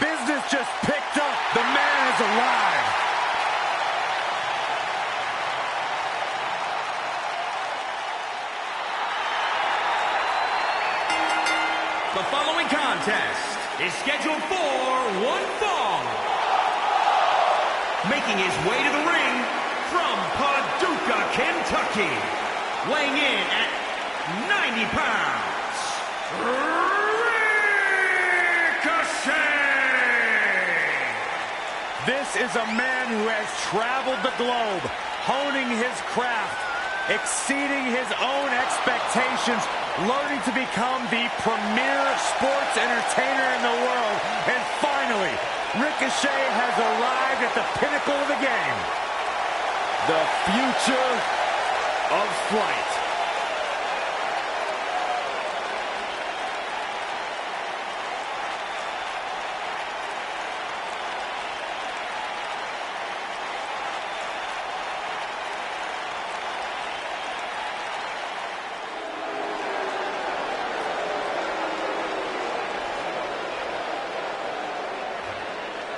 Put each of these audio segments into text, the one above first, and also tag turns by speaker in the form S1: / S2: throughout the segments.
S1: Business just picked up. The man is alive.
S2: The following contest is scheduled for one fall. Making his way to the ring from Paducah, Kentucky, weighing in at 90 pounds, Ricochet!
S1: This is a man who has traveled the globe, honing his craft, exceeding his own expectations, learning to become the premier sports entertainer in the world, and finally, Ricochet has arrived at the pinnacle of the game. The future of flight.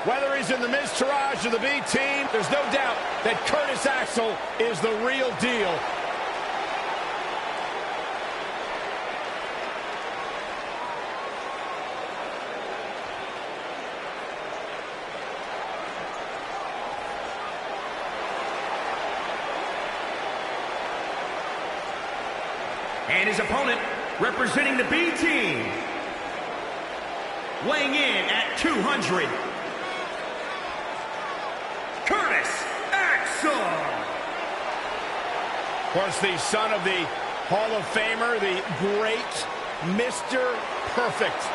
S3: Whether he's in the Miztourage or the B team, there's no doubt that Curtis Axel is the real deal.
S2: And his opponent, representing the B team, weighing in at 200. Curtis Axel.
S3: Of course, the son of the Hall of Famer, the great Mr. Perfect.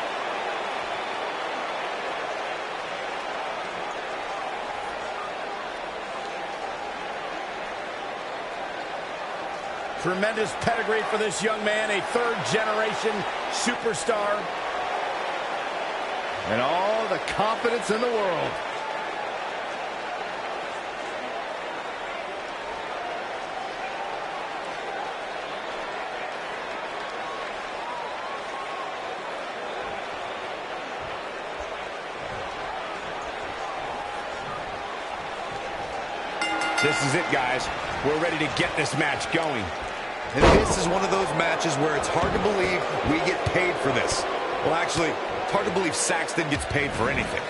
S3: Tremendous pedigree for this young man, a third-generation superstar.
S1: And all the confidence in the world.
S3: This is it, guys. We're ready to get this match going.
S4: And this is one of those matches where it's hard to believe we get paid for this. Well, actually, it's hard to believe Saxton gets paid for anything.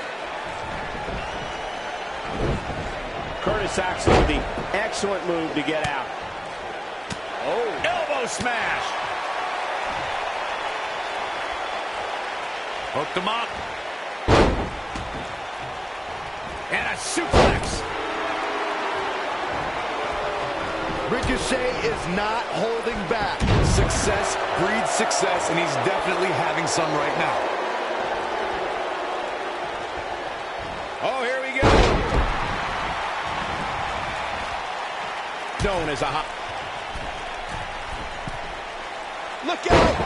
S3: Curtis Axel with the excellent move to get out. Oh, elbow smash.
S1: Hooked him up.
S3: And a suplex.
S4: Ricochet is not holding back. Success breeds success, and he's definitely having some right now.
S3: Oh, here we go. Known as a hot. Look out!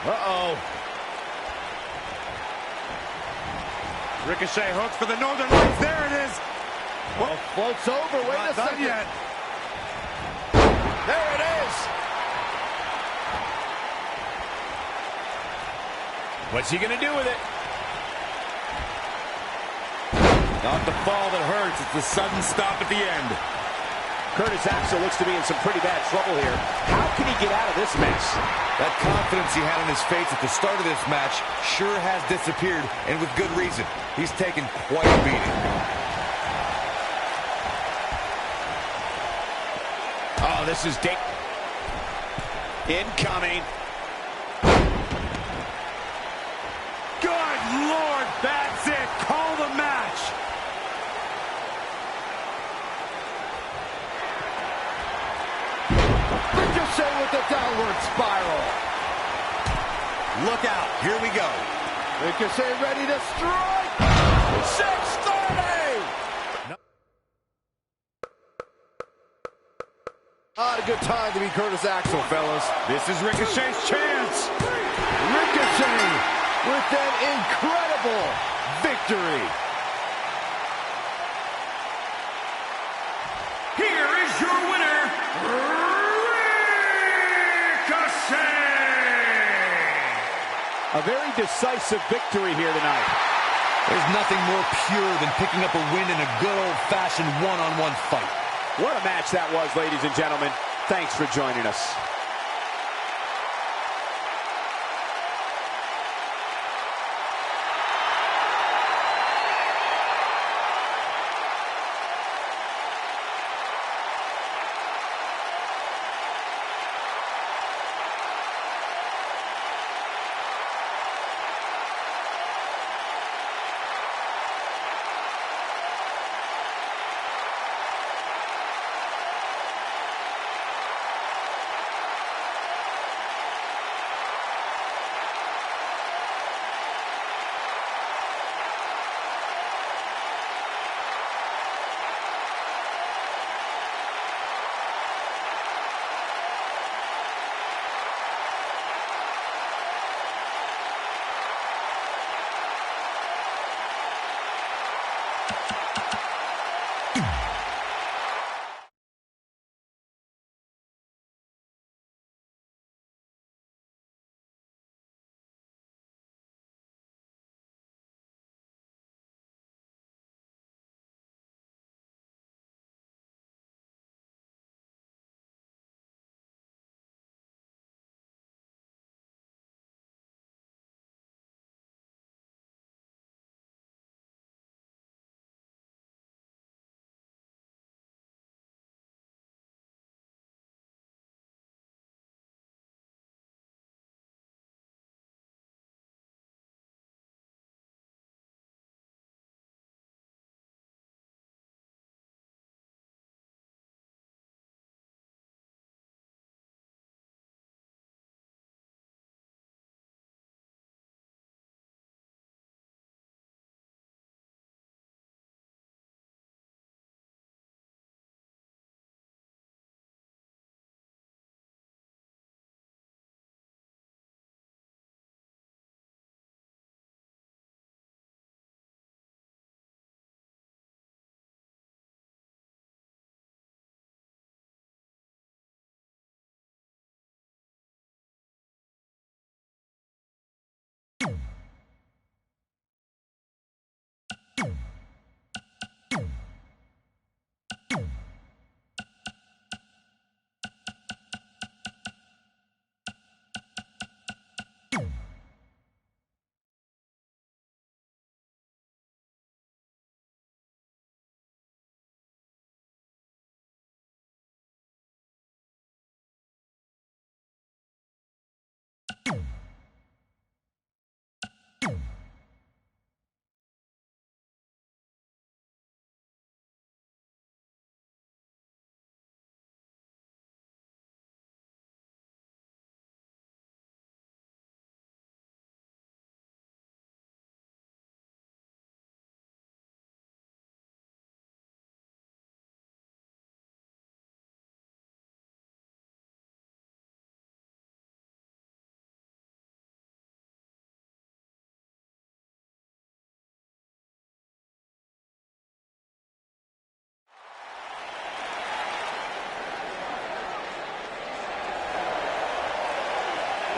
S3: Uh-oh.
S1: Ricochet hooks for the Northern Lights. There it is.
S3: Well, floats over. Wait a second.
S1: Yet.
S3: There it is. What's he going to do with it?
S1: Not the fall that hurts. It's the sudden stop at the end.
S3: Curtis Axel looks to be in some pretty bad trouble here. How can he get out of this mess?
S4: That confidence he had in his face at the start of this match sure has disappeared, and with good reason. He's taken quite a beating.
S3: Oh, this is incoming.
S1: Good Lord, that's it. Call the match.
S4: Ricochet with the downward spiral. Look out. Here we go.
S3: Ricochet ready to strike. 630.
S4: Not a good time to be Curtis Axel, fellas.
S1: This is Ricochet's chance.
S4: Ricochet with an incredible victory.
S3: A very decisive victory here tonight.
S4: There's nothing more pure than picking up a win in a good old-fashioned one-on-one fight.
S3: What a match that was, ladies and gentlemen. Thanks for joining us.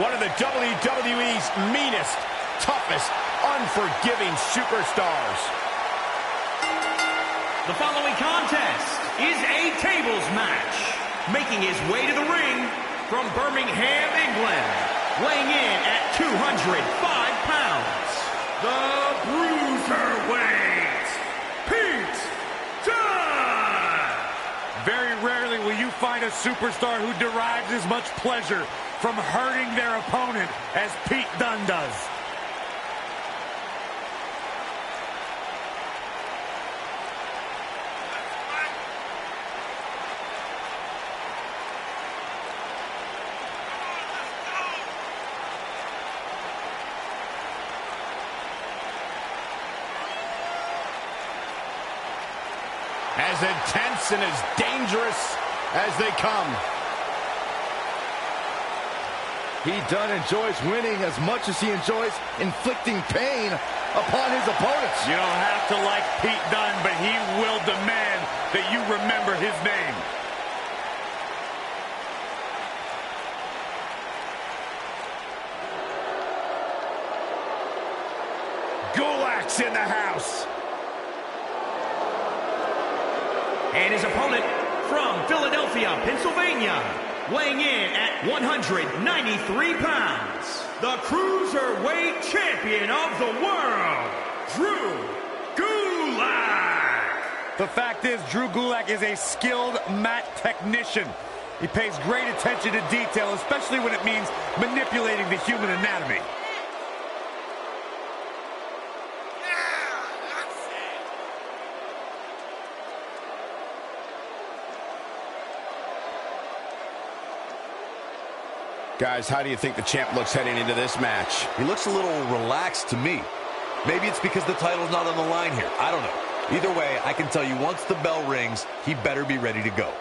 S5: One of the WWE's meanest, toughest, unforgiving superstars.
S2: The following contest is a tables match. Making his way to the ring from Birmingham, England, weighing in at 205 pounds, the Bruiserweight, Pete Dunne!
S1: Very rarely will you find a superstar who derives as much pleasure from hurting their opponent as Pete Dunne does.
S5: As intense and as dangerous as they come.
S4: Pete Dunne enjoys winning as much as he enjoys inflicting pain upon his opponents.
S1: You don't have to like Pete Dunne, but he will demand that you remember his name.
S2: And his opponent from Philadelphia, Pennsylvania, weighing in at 193 pounds, the Cruiserweight Champion of the World, Drew Gulak.
S1: The fact is, Drew Gulak is a skilled mat technician. He pays great attention to detail, especially when it means manipulating the human anatomy.
S5: Guys, how do you think the champ looks heading into this match?
S4: He looks a little relaxed to me. Maybe it's because the title's not on the line here. I don't know. Either way, I can tell you once the bell rings, he better be ready to go.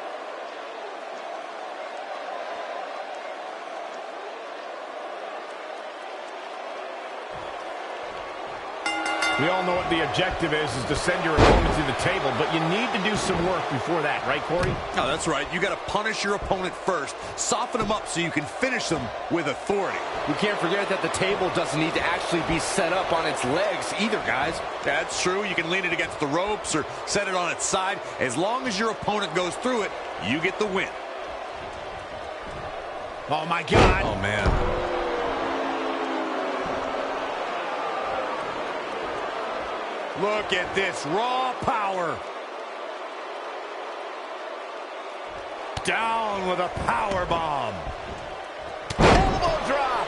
S5: We all know what the objective is to send your opponent to the table, but you need to do some work before that, right, Corey?
S4: No, that's right. You got to punish your opponent first, soften them up so you can finish them with authority.
S3: We can't forget that the table doesn't need to actually be set up on its legs either, guys.
S4: That's true. You can lean it against the ropes or set it on its side. As long as your opponent goes through it, you get the win.
S5: Oh, my God.
S4: Oh, man.
S1: Look at this raw power. Down with a power bomb. Elbow drop.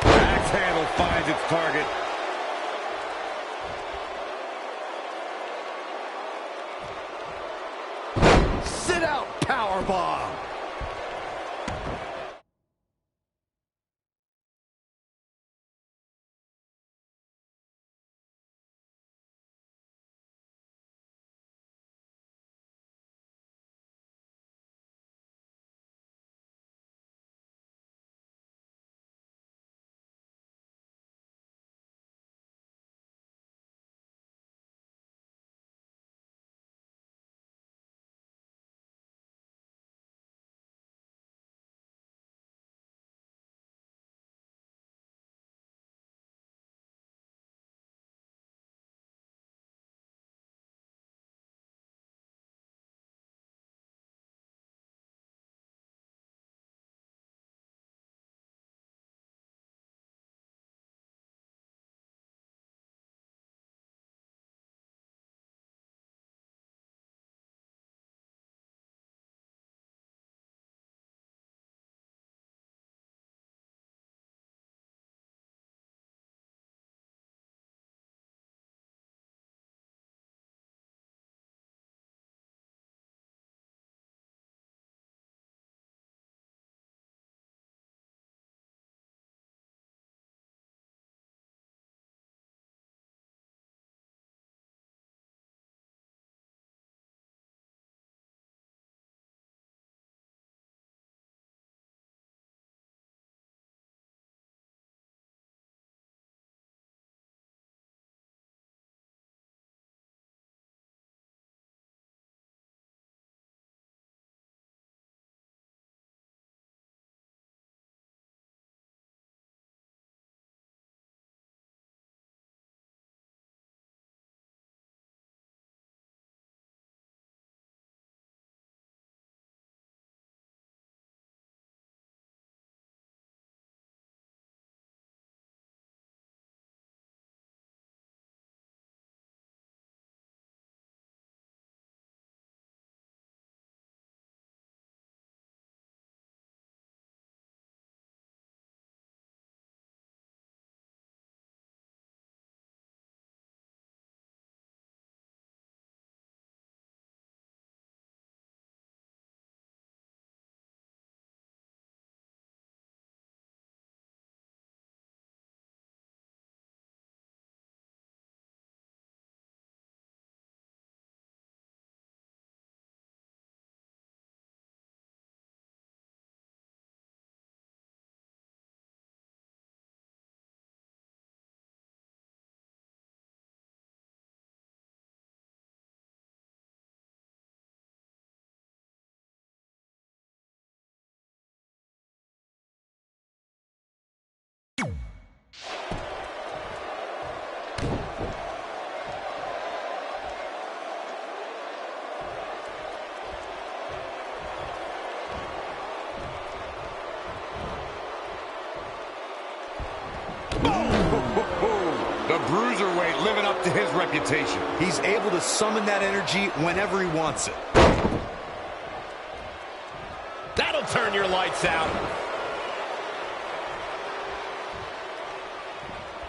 S1: Axe handle finds its target. Sit out power bomb.
S4: cruiserweight living up to his reputation. He's able to summon that energy whenever he wants it.
S5: That'll turn your lights out.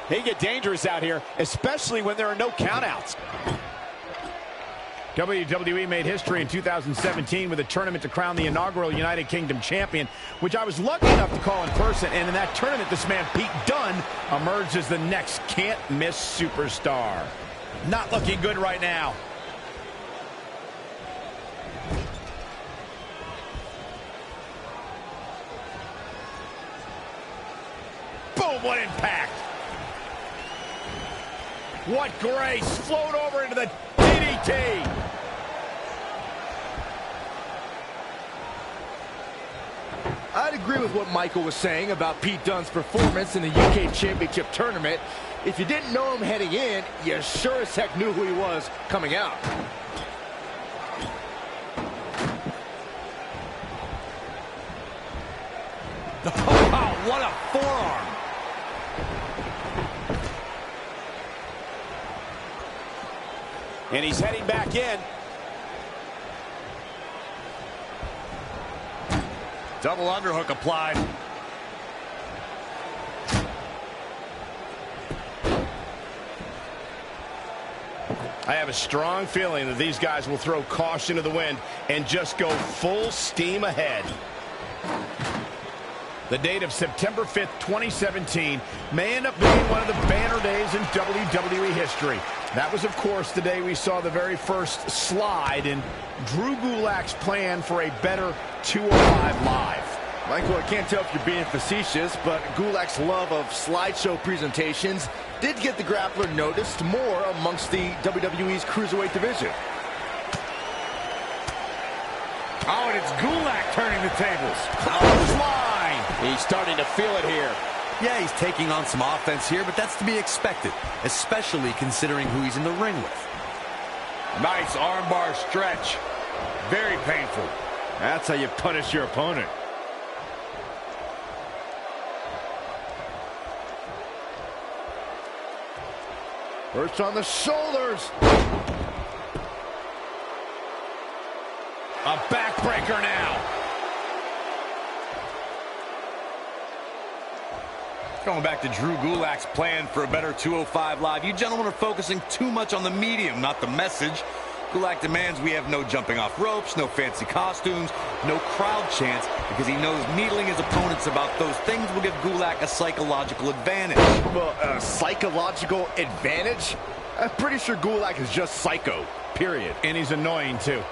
S3: They get dangerous out here, especially when there are no countouts.
S5: WWE made history in 2017 with a tournament to crown the inaugural United Kingdom champion, which I was lucky enough to call in person. And in that tournament, this man, Pete Dunne, emerged as the next can't-miss superstar. Not looking good right now. Boom, what impact. What grace. Float over into the DDT.
S6: I'd agree with what Michael was saying about Pete Dunne's performance in the UK Championship Tournament. If you didn't know him heading in, you sure as heck knew who he was coming out.
S4: Oh, wow, what a forearm.
S3: And he's heading back in.
S4: Double underhook applied.
S5: I have a strong feeling that these guys will throw caution to the wind and just go full steam ahead. The date of September 5th, 2017 may end up being one of the banner days in WWE history. That was, of course, the day we saw the very first slide in Drew Gulak's plan for a better 205 Live.
S6: Michael, I can't tell if you're being facetious, but Gulak's love of slideshow presentations did get the grappler noticed more amongst the WWE's Cruiserweight division.
S1: Oh, and it's Gulak turning the tables.
S3: Clothesline. He's starting to feel it here.
S4: Yeah, he's taking on some offense here, but that's to be expected, especially considering who he's in the ring with.
S1: Nice armbar stretch. Very painful. That's how you punish your opponent.
S6: First on the shoulders.
S5: A backbreaker now.
S4: Going back to Drew Gulak's plan for a better 205 Live. You gentlemen are focusing too much on the medium, not the message. Gulak demands we have no jumping off ropes, no fancy costumes, no crowd chants, because he knows needling his opponents about those things will give Gulak a psychological advantage.
S6: Well, a psychological advantage? I'm pretty sure Gulak is just psycho, period.
S5: And he's annoying, too.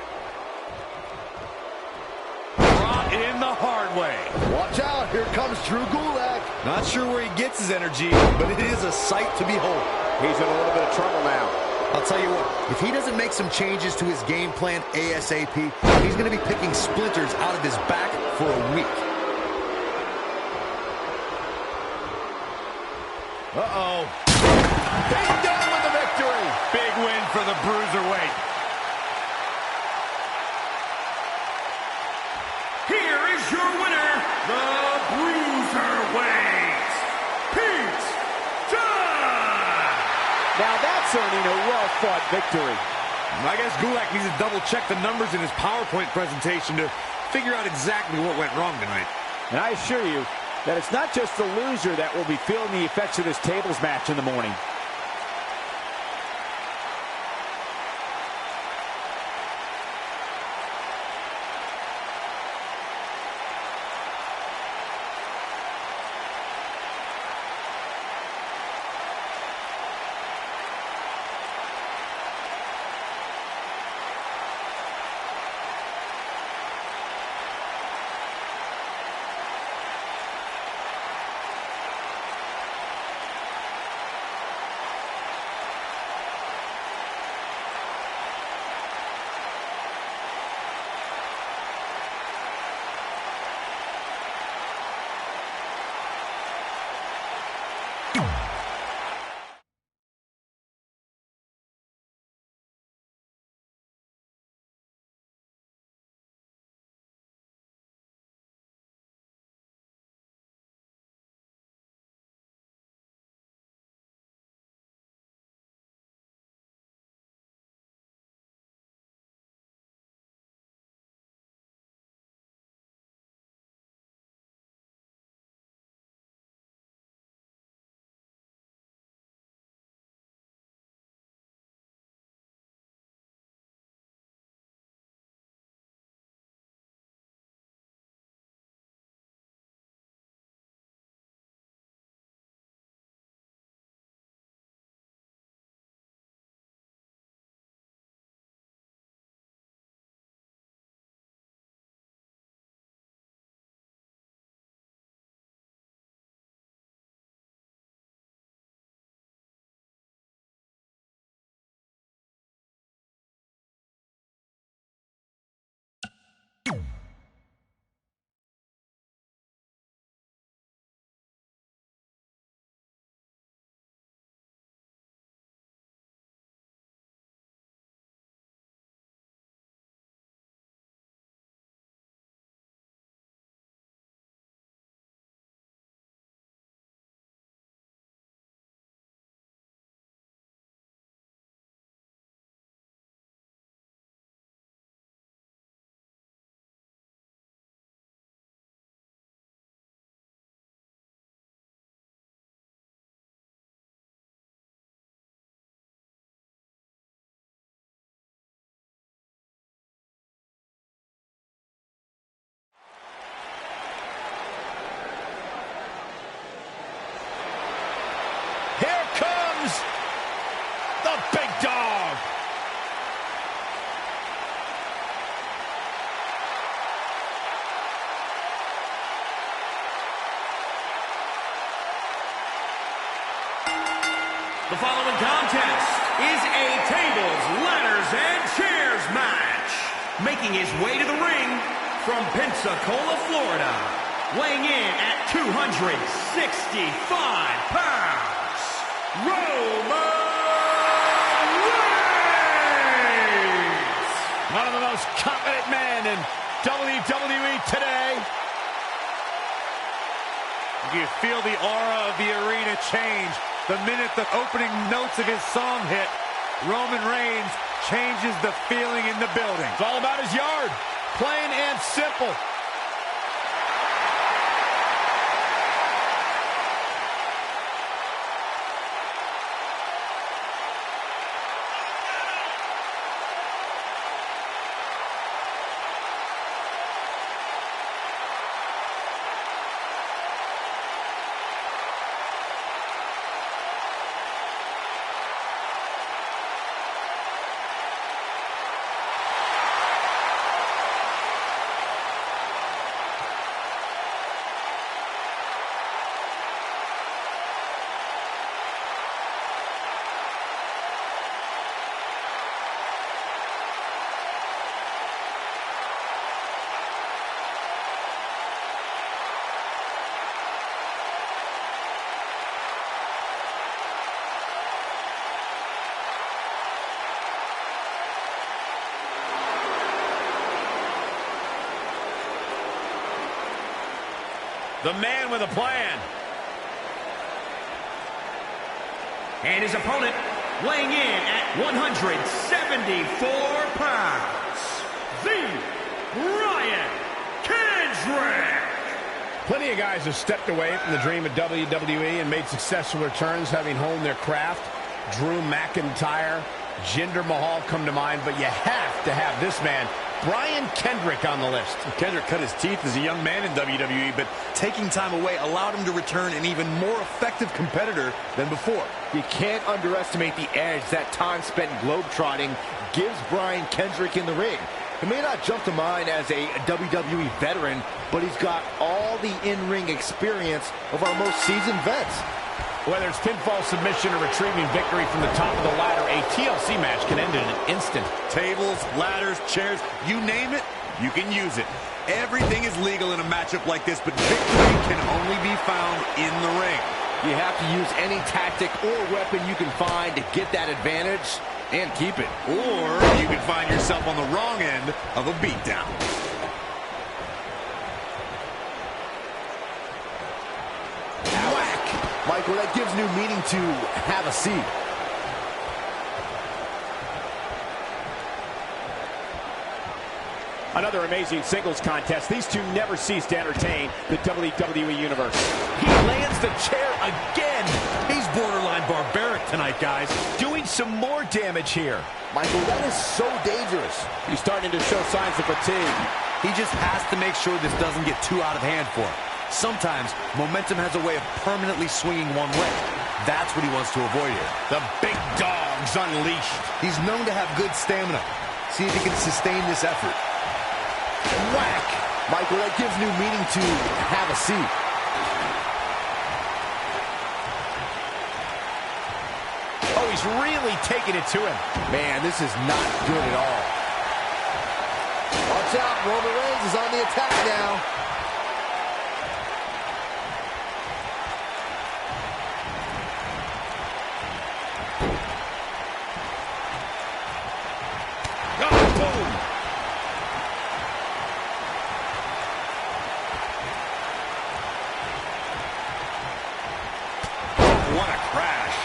S1: Brought in the hard way.
S6: Watch out, here comes Drew Gulak.
S4: Not sure where he gets his energy, but it is a sight to behold.
S3: He's in a little bit of trouble now.
S4: I'll tell you what, if he doesn't make some changes to his game plan ASAP, he's going to be picking splinters out of his back for a week.
S5: Uh-oh. Big Dunne with the victory.
S1: Big win for the Bruiserweight.
S2: Here is your winner, the Bruiserweight, Pete Dunne.
S3: Now that's earning a well-fought victory.
S1: I guess Gulak needs to double-check the numbers in his PowerPoint presentation to figure out exactly what went wrong tonight.
S3: And I assure you that it's not just the loser that will be feeling the effects of this tables match in the morning.
S2: The following contest is a tables, ladders, and chairs match. Making his way to the ring from Pensacola, Florida, weighing in at 265 pounds, Roman Reigns!
S5: One of the most confident men in WWE today.
S1: You feel the aura of the arena change the minute the opening notes of his song hit. Roman Reigns changes the feeling in the building.
S5: It's all about his yard. Plain and simple. The man with a plan.
S2: And his opponent, weighing in at 174 pounds, the Brian Kendrick.
S5: Plenty of guys have stepped away from the dream of WWE and made successful returns, having honed their craft. Drew McIntyre, Jinder Mahal come to mind, but you have to have this man, Brian Kendrick, on the list.
S4: Kendrick cut his teeth as a young man in WWE, but taking time away allowed him to return an even more effective competitor than before.
S6: You can't underestimate the edge that time spent globetrotting gives Brian Kendrick in the ring. He may not jump to mind as a WWE veteran, but he's got all the in-ring experience of our most seasoned vets.
S5: Whether it's pinfall submission or retrieving victory from the top of the ladder, a TLC match can end in an instant.
S4: Tables, ladders, chairs, you name it, you can use it. Everything is legal in a matchup like this, but victory can only be found in the ring.
S6: You have to use any tactic or weapon you can find to get that advantage and keep it.
S4: Or you can find yourself on the wrong end of a beatdown.
S6: Michael, that gives new meaning to have a seat.
S5: Another amazing singles contest. These two never cease to entertain the WWE Universe. He lands the chair again.
S4: He's borderline barbaric tonight, guys.
S5: Doing some more damage here.
S6: Michael, that is so dangerous.
S5: He's starting to show signs of fatigue.
S4: He just has to make sure this doesn't get too out of hand for him. Sometimes, momentum has a way of permanently swinging one way. That's what he wants to avoid here.
S5: The big dog's unleashed.
S4: He's known to have good stamina. See if he can sustain this effort.
S6: Whack! Michael, that gives new meaning to have a seat.
S5: Oh, he's really taking it to him.
S6: Man, this is not good at all. Watch out, Roman Reigns is on the attack now.
S4: What a crash.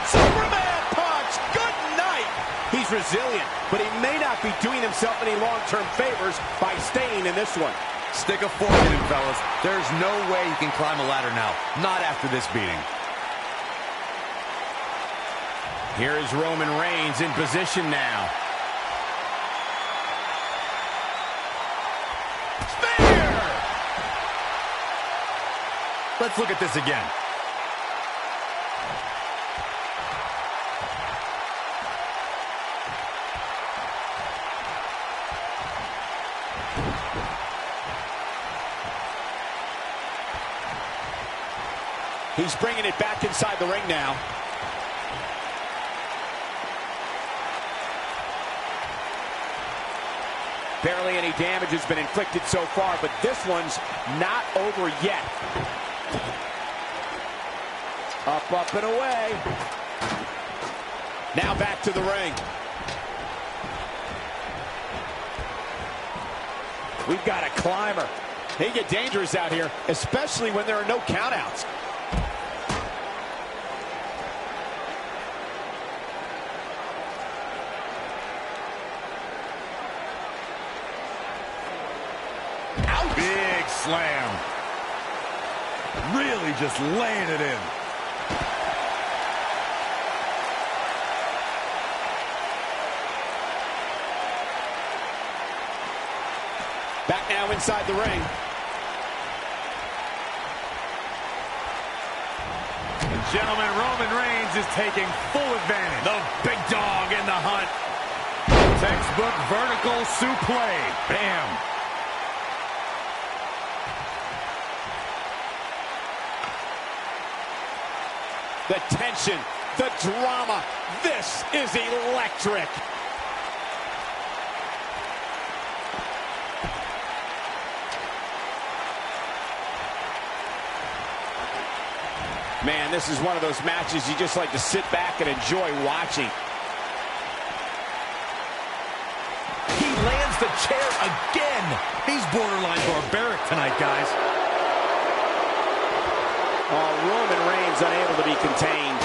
S5: Superman punch! Good night! He's resilient, but he may not be doing himself any long-term favors by staying in this one.
S4: Stick a fork in him, fellas. There's no way he can climb a ladder now. Not after this beating.
S5: Here is Roman Reigns in position now. Spear!
S4: Let's look at this again.
S5: He's bringing it back inside the ring now. Barely any damage has been inflicted so far, but this one's not over yet. Up, up, and away. Now back to the ring. We've got a climber. They get dangerous out here, especially when there are no countouts.
S4: Big slam. Really just laying it in.
S5: Back now inside the ring.
S1: Gentlemen, Roman Reigns is taking full advantage.
S5: The big dog in the hunt.
S1: Textbook vertical suplex. Bam.
S5: The tension, the drama. This is electric. Man, this is one of those matches you just like to sit back and enjoy watching.
S2: He lands the chair again. He's borderline barbaric tonight, guys.
S5: Oh, Roman Reigns unable to be contained.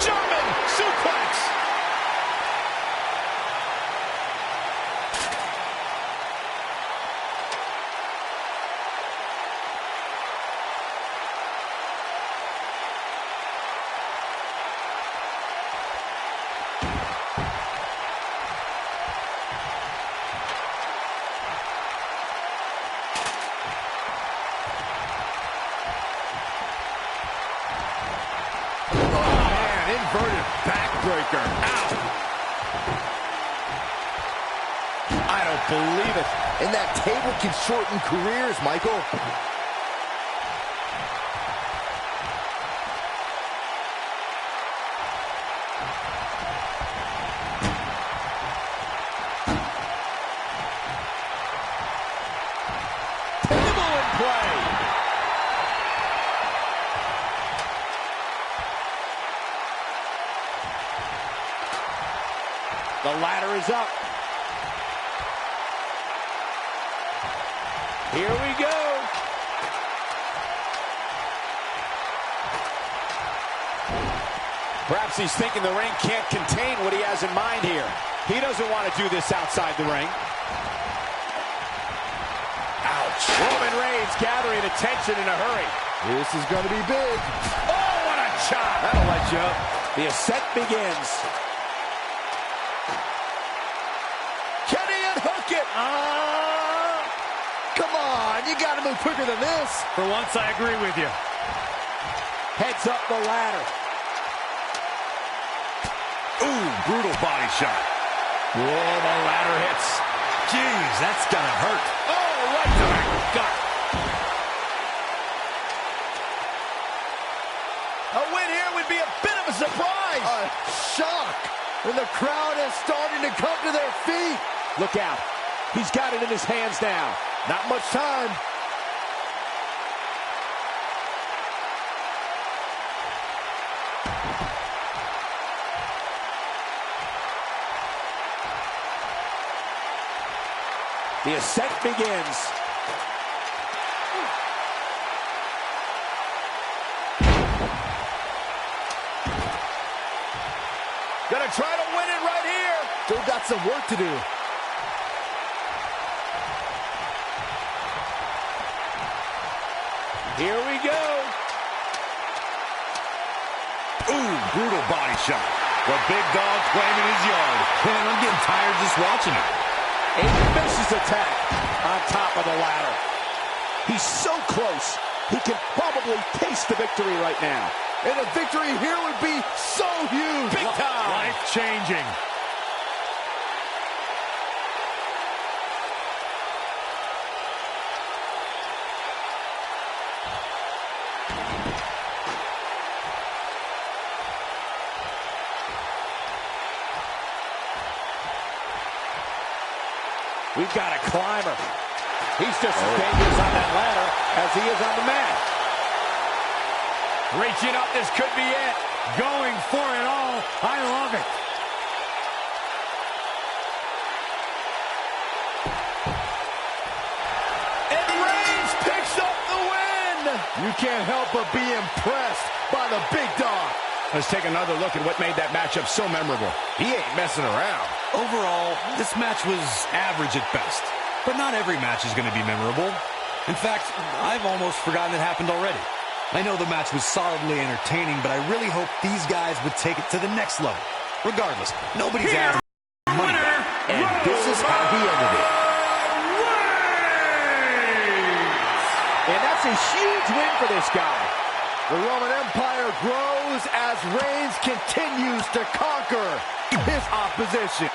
S5: German suplex.
S1: Inverted backbreaker. Ow.
S6: I don't believe it. And that table can shorten careers, Michael.
S5: Table in play. The ladder is up. Here we go. Perhaps he's thinking the ring can't contain what he has in mind here. He doesn't want to do this outside the ring. Ouch. Roman Reigns gathering attention in a hurry.
S6: This is going to be big.
S5: Oh, what a chop.
S6: That'll light you up.
S5: The ascent begins. Can he unhook it?
S6: Come on, you got to move quicker than this.
S1: For once, I agree with you.
S5: Heads up the ladder.
S4: Ooh, brutal body shot.
S5: Whoa, the ladder hits.
S2: Jeez, that's gonna hurt.
S5: Oh, right to the gut.
S6: A win here would be a bit of a surprise. A shock. And the crowd is starting to come to their feet.
S5: Look out. He's got it in his hands now.
S6: Not much time.
S5: The ascent begins. Gonna try to win it right here.
S6: Still got some work to do.
S5: Here we go.
S4: Ooh, brutal body shot. The big dog claiming his yard. Man, I'm getting tired just watching it.
S5: A vicious attack on top of the ladder. He's so close. He can probably taste the victory right now.
S6: And a victory here would be so huge.
S5: Big time.
S1: Life-changing.
S3: We've got a climber. He's just as dangerous on that ladder as he is on the mat.
S5: Reaching up, this could be it.
S1: Going for it all. I love it.
S5: And Reigns picks up the win.
S6: You can't help but be impressed by the big dog.
S5: Let's take another look at what made that matchup so memorable.
S6: He ain't messing around.
S4: Overall, this match was average at best. But not every match is going to be memorable. In fact, I've almost forgotten it happened already. I know the match was solidly entertaining, but I really hope these guys would take it to the next level. Regardless, nobody's adding money back.
S6: And this is how he ended it.
S3: And that's a huge win for this guy.
S6: The Roman Empire grows as Reigns continues to conquer his opposition.